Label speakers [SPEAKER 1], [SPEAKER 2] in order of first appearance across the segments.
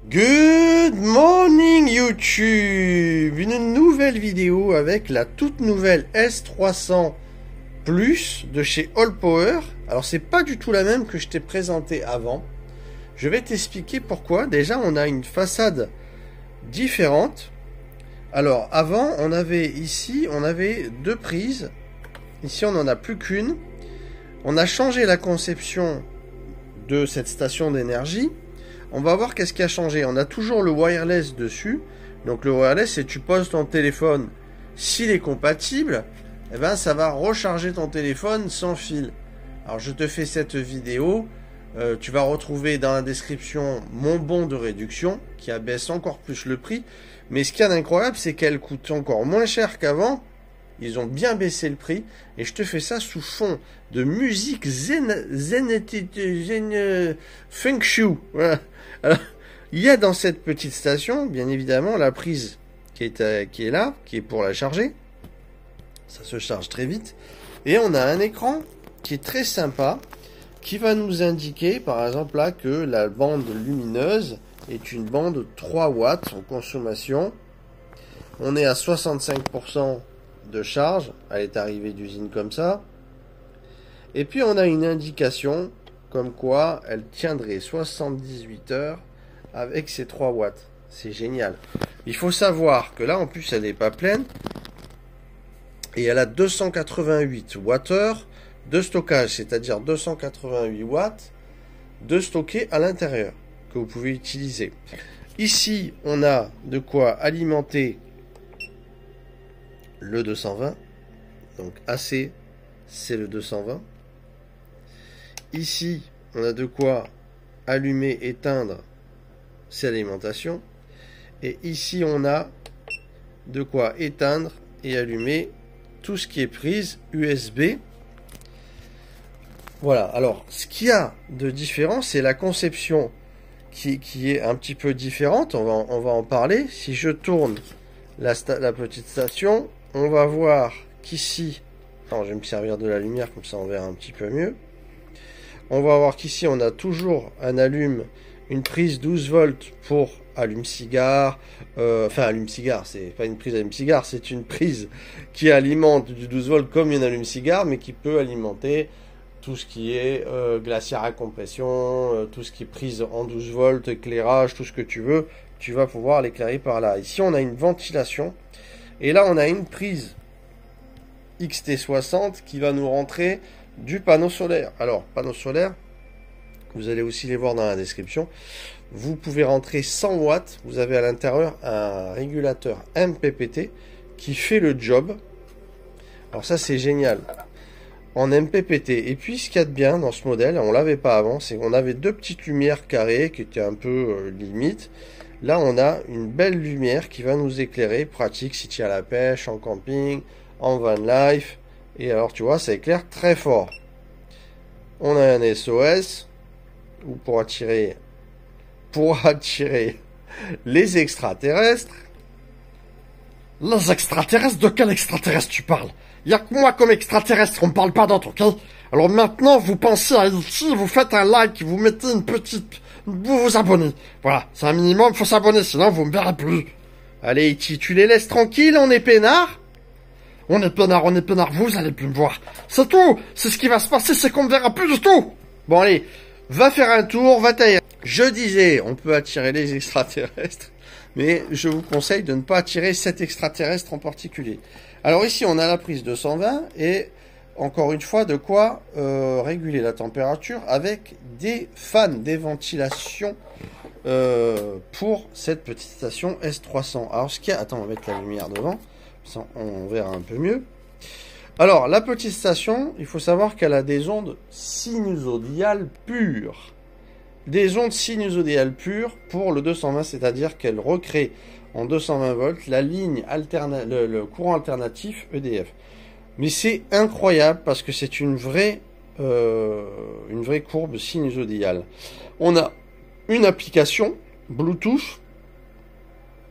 [SPEAKER 1] Good morning YouTube. Une nouvelle vidéo avec la toute nouvelle S300 Plus de chez Allpower. Alors c'est pas du tout la même que je t'ai présentée avant. Je vais t'expliquer pourquoi. Déjà on a une façade différente. Alors avant on avait deux prises. Ici on n'en a plus qu'une. On a changé la conception de cette station d'énergie. On va voir qu'est-ce qui a changé. On a toujours le wireless dessus. Donc le wireless, c'est tu poses ton téléphone. S'il est compatible, eh ben, ça va recharger ton téléphone sans fil. Alors je te fais cette vidéo. Tu vas retrouver dans la description mon bon de réduction qui abaisse encore plus le prix. Mais ce qu'il y a d'incroyable, c'est qu'elle coûte encore moins cher qu'avant. Ils ont bien baissé le prix. Et je te fais ça sous fond de musique zen feng shui. Voilà. Alors, il y a dans cette petite station, bien évidemment, la prise qui est là, qui est pour la charger. Ça se charge très vite. Et on a un écran qui est très sympa, qui va nous indiquer, par exemple, là, que la bande lumineuse est une bande 3 watts en consommation. On est à 65% de charge. Elle est arrivée d'usine comme ça. Et puis, on a une indication comme quoi elle tiendrait 78 heures avec ses 3 watts. C'est génial. Il faut savoir que là, en plus, elle n'est pas pleine. Et elle a 288 Wh de stockage, c'est-à-dire 288 watts de stocké à l'intérieur, que vous pouvez utiliser. Ici, on a de quoi alimenter le 220. Donc AC, c'est le 220. Ici, on a de quoi allumer, éteindre, c'est l'alimentation. Et ici, on a de quoi éteindre et allumer tout ce qui est prise USB. Voilà. Alors, ce qu'il y a de différent, c'est la conception qui est un petit peu différente. On va en parler. Si je tourne la petite station, on va voir qu'ici... Alors, je vais me servir de la lumière, comme ça on verra un petit peu mieux. On va voir qu'ici, on a toujours une prise 12 volts pour allume-cigare. Enfin, allume-cigare, c'est pas une prise allume-cigare, c'est une prise qui alimente du 12 volts comme une allume-cigare, mais qui peut alimenter tout ce qui est glacière à compression, tout ce qui est prise en 12 volts, éclairage, tout ce que tu veux. Tu vas pouvoir l'éclairer par là. Ici, on a une ventilation. Et là, on a une prise XT60 qui va nous rentrer du panneau solaire. Alors, panneau solaire, vous allez aussi les voir dans la description. Vous pouvez rentrer 100 watts. Vous avez à l'intérieur un régulateur MPPT qui fait le job. Alors ça, c'est génial. En MPPT. Et puis, ce qu'il y a de bien dans ce modèle, on l'avait pas avant, c'est qu'on avait deux petites lumières carrées qui étaient un peu limite. Là, on a une belle lumière qui va nous éclairer. Pratique si tu es à la pêche, en camping, en van life. Et alors, tu vois, ça éclaire très fort. On a un SOS ou pour attirer les extraterrestres.
[SPEAKER 2] Les extraterrestres? De quel extraterrestre tu parles? Il n'y a que moi comme extraterrestre, on ne parle pas d'autres, ok? Alors maintenant, vous pensez à ici, vous faites un like, vous mettez une petite... Vous vous abonnez. Voilà, c'est un minimum, faut s'abonner, sinon vous me verrez plus.
[SPEAKER 1] Allez, Iti, tu les laisses tranquilles, on est peinards.
[SPEAKER 2] On est peinard, vous allez plus me voir. C'est tout. C'est ce qui va se passer, c'est qu'on me verra plus du tout.
[SPEAKER 1] Bon allez, va faire un tour, va tailler. Je disais, on peut attirer les extraterrestres, mais je vous conseille de ne pas attirer cet extraterrestre en particulier. Alors ici, on a la prise 220 et encore une fois, de quoi réguler la température avec des fans, des ventilations pour cette petite station S300. Alors ce qu'il y a, attends, on va mettre la lumière devant. On verra un peu mieux. Alors, la petite station, il faut savoir qu'elle a des ondes sinusoïdales pures. Des ondes sinusoïdales pures pour le 220, c'est-à-dire qu'elle recrée en 220 volts la ligne le courant alternatif EDF. Mais c'est incroyable parce que c'est une vraie courbe sinusoïdale. On a une application Bluetooth.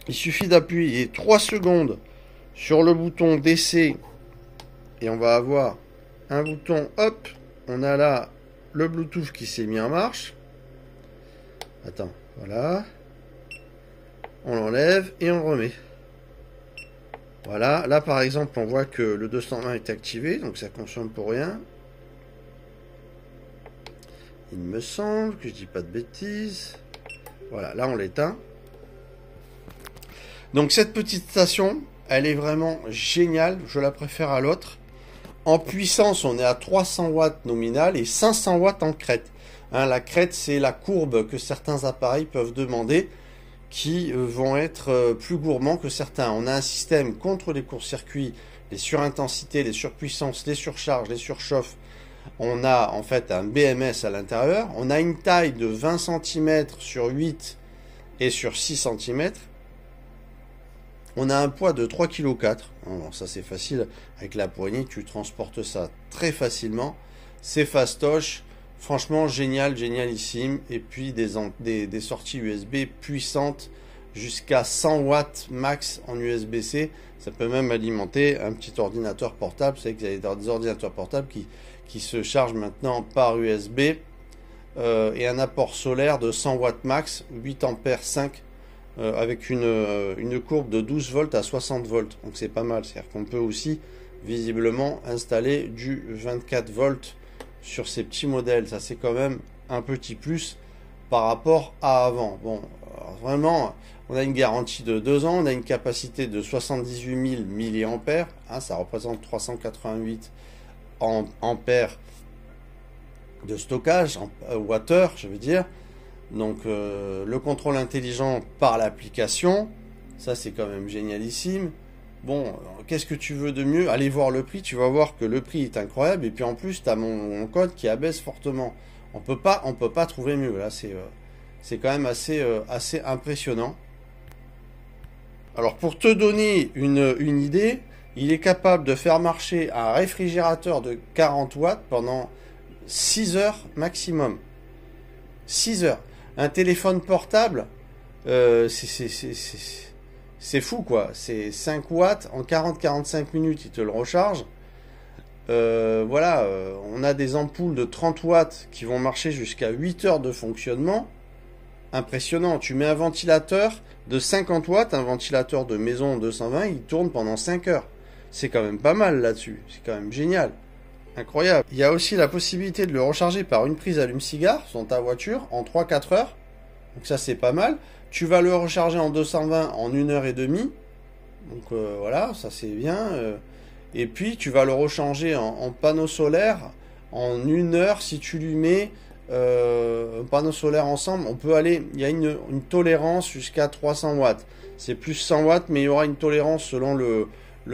[SPEAKER 1] Il suffit d'appuyer 3 secondes sur le bouton DC et on va avoir un bouton, hop, on a là le Bluetooth qui s'est mis en marche. Attends, voilà. On l'enlève et on le remet. Voilà, là par exemple on voit que le 220 est activé, donc ça consomme pour rien. Il me semble que je dis pas de bêtises. Voilà, là on l'éteint. Donc cette petite station, elle est vraiment géniale, je la préfère à l'autre. En puissance, on est à 300 watts nominal et 500 watts en crête. Hein, la crête, c'est la courbe que certains appareils peuvent demander, qui vont être plus gourmands que certains. On a un système contre les courts-circuits, les surintensités, les surpuissances, les surcharges, les surchauffes. On a en fait un BMS à l'intérieur. On a une taille de 20 cm sur 8 et sur 6 cm. On a un poids de 3,4 kg. Bon, ça c'est facile. Avec la poignée, tu transportes ça très facilement. C'est fastoche. Franchement, génial, génialissime. Et puis des sorties USB puissantes jusqu'à 100 watts max en USB-C. Ça peut même alimenter un petit ordinateur portable. Vous savez qu'il y a des ordinateurs portables qui se chargent maintenant par USB. Et un apport solaire de 100 watts max, 8 ampères 5, avec une courbe de 12 volts à 60 volts. Donc c'est pas mal. C'est-à-dire qu'on peut aussi visiblement installer du 24 volts sur ces petits modèles. Ça c'est quand même un petit plus par rapport à avant. Bon, vraiment, on a une garantie de 2 ans, on a une capacité de 78 000 mAh, hein, ça représente 388 ampères de stockage, wattheure, je veux dire. Donc le contrôle intelligent par l'application, ça c'est quand même génialissime. Bon, qu'est-ce que tu veux de mieux? Allez voir le prix, tu vas voir que le prix est incroyable. Et puis en plus, tu as mon code qui abaisse fortement. On peut pas trouver mieux. Là, c'est quand même assez impressionnant. Alors, pour te donner une idée, il est capable de faire marcher un réfrigérateur de 40 watts pendant 6 heures maximum. 6 heures. Un téléphone portable, c'est fou quoi, c'est 5 watts, en 40-45 minutes il te le recharge. Voilà, on a des ampoules de 30 watts qui vont marcher jusqu'à 8 heures de fonctionnement. Impressionnant, tu mets un ventilateur de 50 watts, un ventilateur de maison 220, il tourne pendant 5 heures. C'est quand même pas mal là-dessus, c'est quand même génial. Incroyable. Il y a aussi la possibilité de le recharger par une prise allume-cigare sur ta voiture en 3-4 heures. Donc ça c'est pas mal. Tu vas le recharger en 220 en 1h30. Donc voilà, ça c'est bien. Et puis tu vas le recharger en panneau solaire en 1 heure si tu lui mets un panneau solaire ensemble. On peut aller, il y a une tolérance jusqu'à 300 watts. C'est plus 100 watts, mais il y aura une tolérance selon le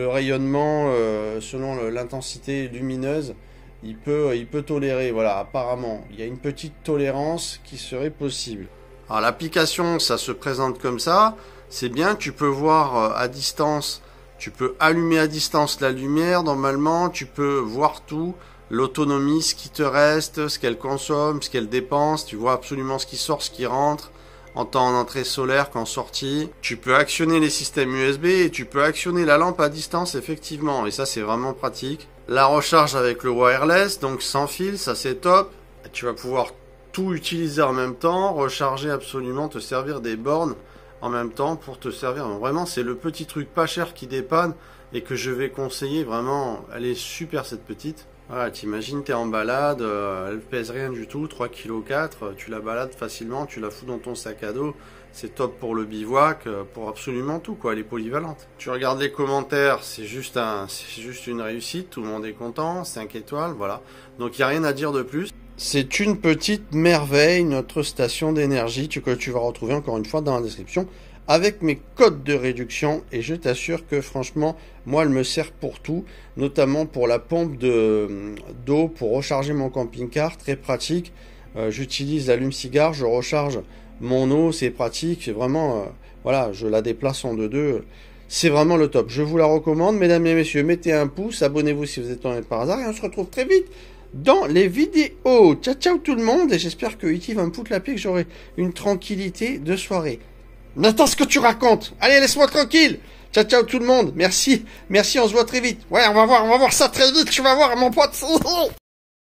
[SPEAKER 1] rayonnement, selon l'intensité lumineuse. Il peut tolérer, voilà, apparemment. Il y a une petite tolérance qui serait possible. Alors l'application, ça se présente comme ça. C'est bien, tu peux voir à distance, tu peux allumer à distance la lumière normalement, tu peux voir tout, l'autonomie, ce qui te reste, ce qu'elle consomme, ce qu'elle dépense, tu vois absolument ce qui sort, ce qui rentre, en temps en entrée solaire qu'en sortie. Tu peux actionner les systèmes USB et tu peux actionner la lampe à distance effectivement, et ça c'est vraiment pratique. La recharge avec le wireless, donc sans fil, ça c'est top. Tu vas pouvoir tout utiliser en même temps, recharger absolument, te servir des bornes en même temps pour te servir. Donc vraiment, c'est le petit truc pas cher qui dépanne et que je vais conseiller. Vraiment, elle est super cette petite. Voilà, t'imagines, t'es en balade, elle pèse rien du tout, 3,4 kg, tu la balades facilement, tu la fous dans ton sac à dos. C'est top pour le bivouac, pour absolument tout, quoi. Elle est polyvalente. Tu regardes les commentaires, c'est juste une réussite, tout le monde est content, 5 étoiles, voilà. Donc il n'y a rien à dire de plus. C'est une petite merveille, notre station d'énergie, que tu vas retrouver encore une fois dans la description, avec mes codes de réduction, et je t'assure que franchement, moi elle me sert pour tout, notamment pour la pompe d'eau, pour recharger mon camping-car, très pratique. J'utilise l'allume-cigare, je recharge mon eau, c'est pratique, c'est vraiment, voilà, je la déplace en 2-2, c'est vraiment le top. Je vous la recommande, mesdames et messieurs, mettez un pouce, abonnez-vous si vous êtes tombé par hasard, et on se retrouve très vite dans les vidéos. Ciao ciao tout le monde, et j'espère que E.T. va me foutre la paix, que j'aurai une tranquillité de soirée. Mais attends ce que tu racontes. Allez, laisse-moi tranquille. Ciao ciao tout le monde. Merci, on se voit très vite. Ouais, on va voir ça très vite, tu vas voir mon pote.